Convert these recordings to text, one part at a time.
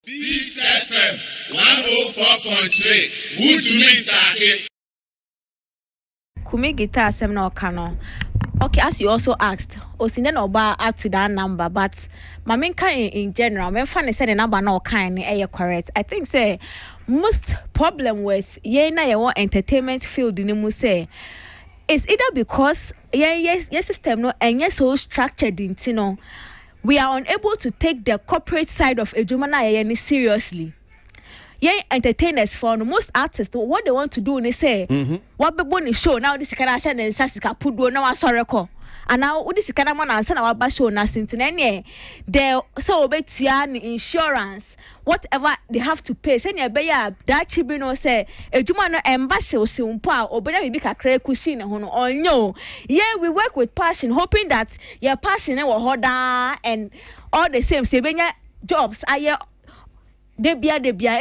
Peace FM 104.3. Who to me take? Kumi guitar seminar canon. Okay, as you also asked, Osinden Oba up to that number, but my main kind in general, when funny said the number no kind correct. I think say most problem with your entertainment field in say is either because yes system no and yes so structured in we are unable to take the corporate side of Ejumana seriously. Entertainers for most artists, what they want to do, they say, what be born show now this kind of and Sassika put no one sorry call. And now this kind of man and send our basho na since they so betian insurance, whatever they have to pay. Send your beya that chibino say a jumano embasho simpa or better be a cray cuisine or no. Yeah, we work with passion, hoping that your passion will hold and all the same sebenya jobs are debia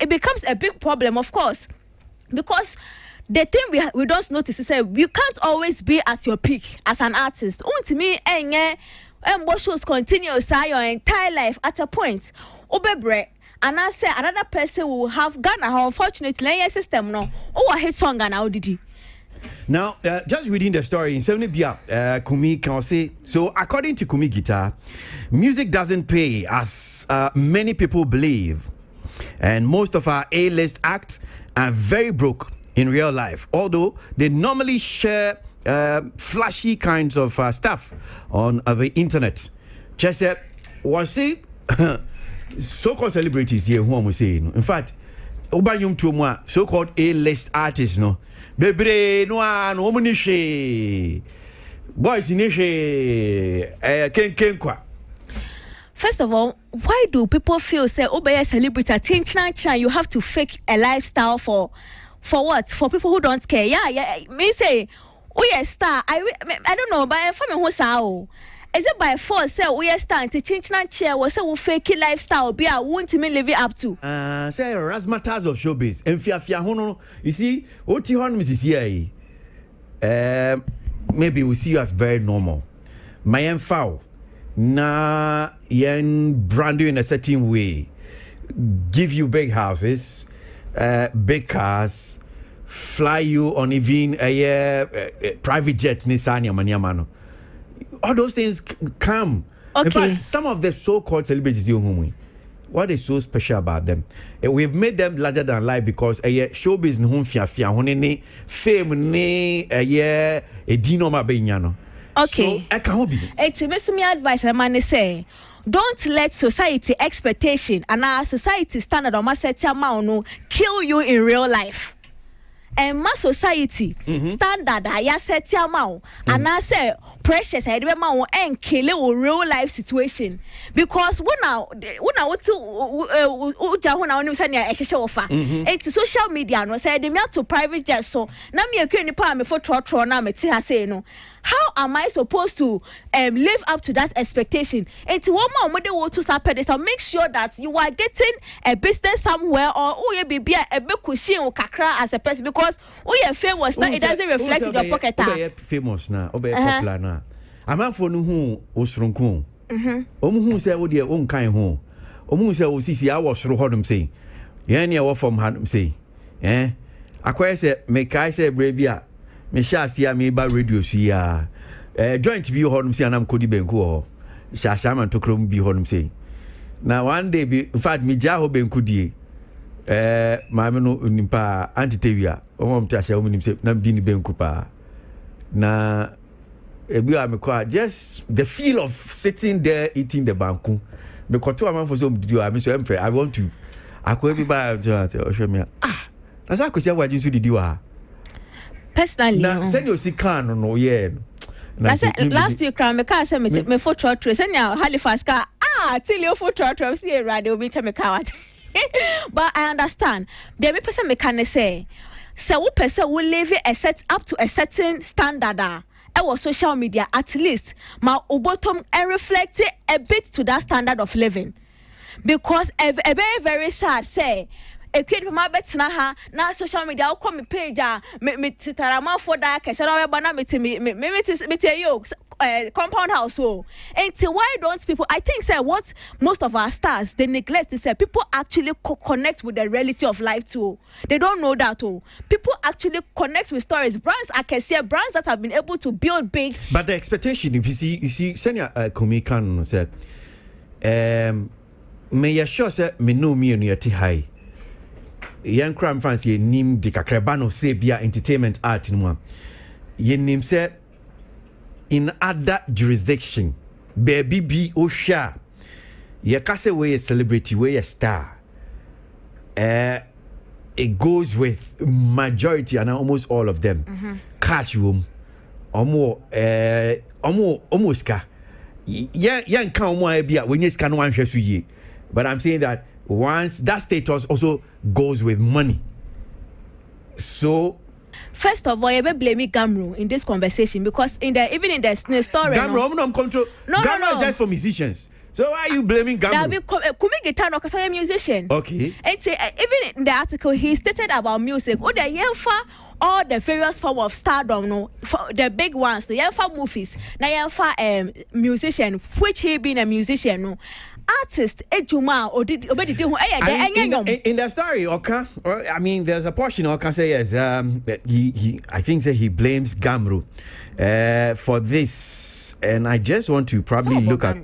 it becomes a big problem, of course, because the thing we don't notice is that you can't always be at your peak as an artist. To me, what shows continue your entire life at a point. Obebre, and I say another person will have Ghana. Unfortunately, system no. Oh, hit song and how did he? Now, just reading the story in Celebs, Kumi can say, so according to Kumi Guitar, music doesn't pay as many people believe. And most of our A-list acts are very broke in real life, although they normally share flashy kinds of stuff on the internet. Just was say, so-called celebrities here, who am I saying? In fact, Obayum Tumwa, so-called A-list artists, no. Bebre no an omunishe boys inishe ken kwa. First of all, why do people feel say obey a celebrity china you have to fake a lifestyle for what? For people who don't care. Yeah, me say oh yeah star I don't know but for me who sao is it by force say we are starting to change chair was so fake lifestyle be I want to me live it up to say razzmatazz of showbiz enfia hono you see oti hon Mrs. Maybe we see you as very normal my foul na yen brand you in a certain way, give you big houses, big cars, fly you on even a private jet nisani amanyamano. All those things come. Okay. In fact, some of the so-called celebrities, what is so special about them? We've made them larger than life because showbiz ni fame ni dino mabenyano. Okay. So I can't be. It's me advice my man say. Don't let society expectation and our society standard on my set amount kill you in real life. And my society standard I set amount and I say precious I remember and kill a real life situation because when I want to it's social media no say they me to private jet so na me akweni pa me for trotro na me ti say no. How am I supposed to live up to that expectation? It's one more they want to support this. Make sure that you are getting a business somewhere or you be a big cushion or kakra as a person because you are famous now it doesn't reflect in your pocket. Famous now, popular now. I'm for no who osrunku. Who say what your own kind home. Who say o sisi I was through hodum say. Yani I from hadum say. I quite say make I say bravia. Me sha sia me ba radio sia joint bi honum sia nam kodi benku ho sha sha man to krom bi honum say na one day be in fact me ja ho benku die ma me no nimpa antitewia o mom ta sha o nim say nam di ni benku pa na ebi a me kwa just the feel of sitting there eating the banku me koto am for so do I so I want to akọ bi ba o hwe me na sa ko sia wajin so didi wa personally na send your sikan no yeah last week me car say me for trotro send your Halifax car till you for trotro see radio be me car but I understand there be person me can say so we person will live a set up to a certain standard our social media at least my bottom and reflect a bit to that standard of living because a very very sad say a kid from my bet na social media I'll call me page me titarama for that case I bana me compound house. So, and so why don't people? I think say what most of our stars they neglect is say people actually connect with the reality of life too. They don't know that too. People actually connect with stories. Brands I can see brands that have been able to build big. But the expectation, if you see, Senya Kumikan said, may you sure say me know me on your high. Young crime fans ye nim de kakrabano say bia entertainment art in one. Ye nim say in other jurisdiction, baby be osha. Ye kase way a celebrity, way a star. It goes with majority and almost all of them. Cash room, almost ka. Yan kan mo bia when you scan one share ye. But I'm saying that once that status also goes with money. So first of all, you be blaming Gamro in this conversation because even in the story. Gamro, I'm control. Gamro is just for musicians. So why are you blaming Gamro? Kumi guitar no a musician. Okay. And say even in the article he stated about music. Oh, the yenfa all the various form of stardom, no, for the big ones, the yenfa movies. Na yenfa musician, which he been a musician, no. Artist ejuma or did obedi who in the story okay, I mean there's a portion I can say yes that he I think that he blames Gamro for this, and I just want to probably look at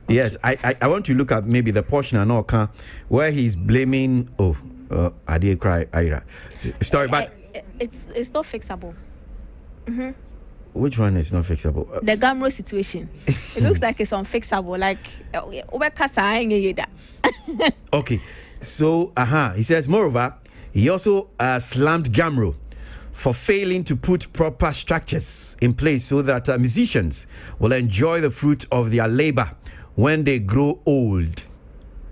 yes I want to look at maybe the portion and all where he's blaming I did cry Ira story but it's not fixable. Which one is not fixable? The Gamro situation. It looks like it's unfixable. Like, okay. So, he says, moreover, he also slammed Gamro for failing to put proper structures in place so that musicians will enjoy the fruit of their labor when they grow old.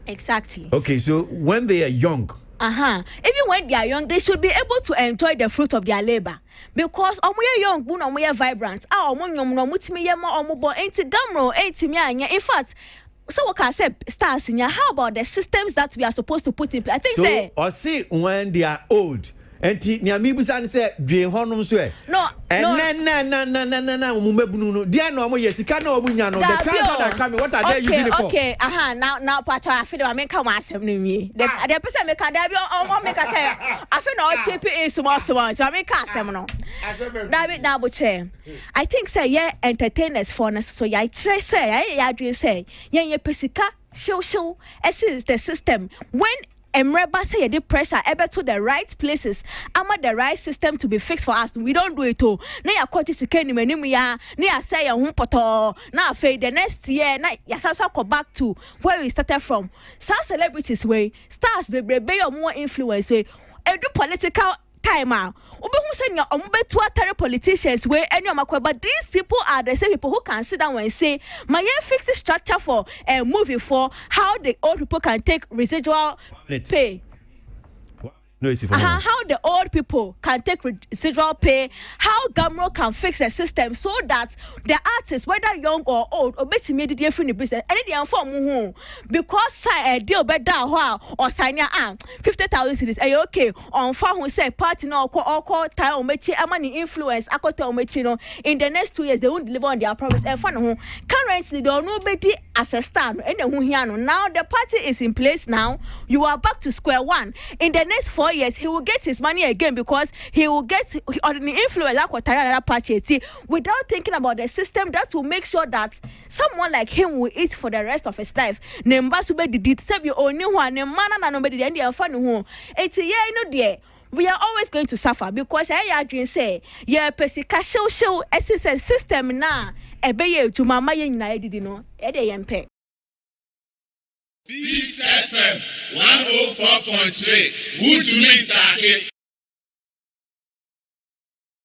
Exactly. Okay, so when they are young. Even when they are young, they should be able to enjoy the fruit of their labor. Because we young, we are vibrant. In fact, so what can I say, stars in how about the systems that we are supposed to put in place? I think so. Or see when they are old. And Niamibusan said, Dream Honum swear. No, no, dear no more, yes, you cannot win. The cars that are coming, what are they using it for? Okay, now, Pacha, I feel I make come ask me. The person make a debut or make a say, I feel no cheap is small, so I make a seminal. David Nabuche. I think, say, yeah, entertainers for us, so I try say, I dream say, yeah, Pesica, show, as is the system. When Emreba say you did pressure ever to the right places. Ama the right system to be fixed for us. We don't do it all. Na ya kwati sikeni menimu ya. Na ya say ya humpoto. Na afei the next year. Na ya sasa go back to where we started from. Some celebrities way. Stars be your more influence way. Edu political time out. Politicians way but these people are the same people who can sit down and say my fix the structure for a movie for how the old people can take residual pay. How the old people can take residual pay, how Gamro can fix a system so that the artists, whether young or old, or better made the different business, and they inform because a deal better or sign your 50,000 cities. Are you okay? On far who say party no call time money influence in the next 2 years they won't deliver on their promise and fun currently there are nobody as a star and now the party is in place now. You are back to square one. In the next 4 years, he will get his money again because he will get on the influence without thinking about the system that will make sure that someone like him will eat for the rest of his life. We are always going to suffer because I dream say, yeah, Pesica show as a system now. Ebeye to mama yen na edidi no. Ede yempe. This FM 104.3. Who to me,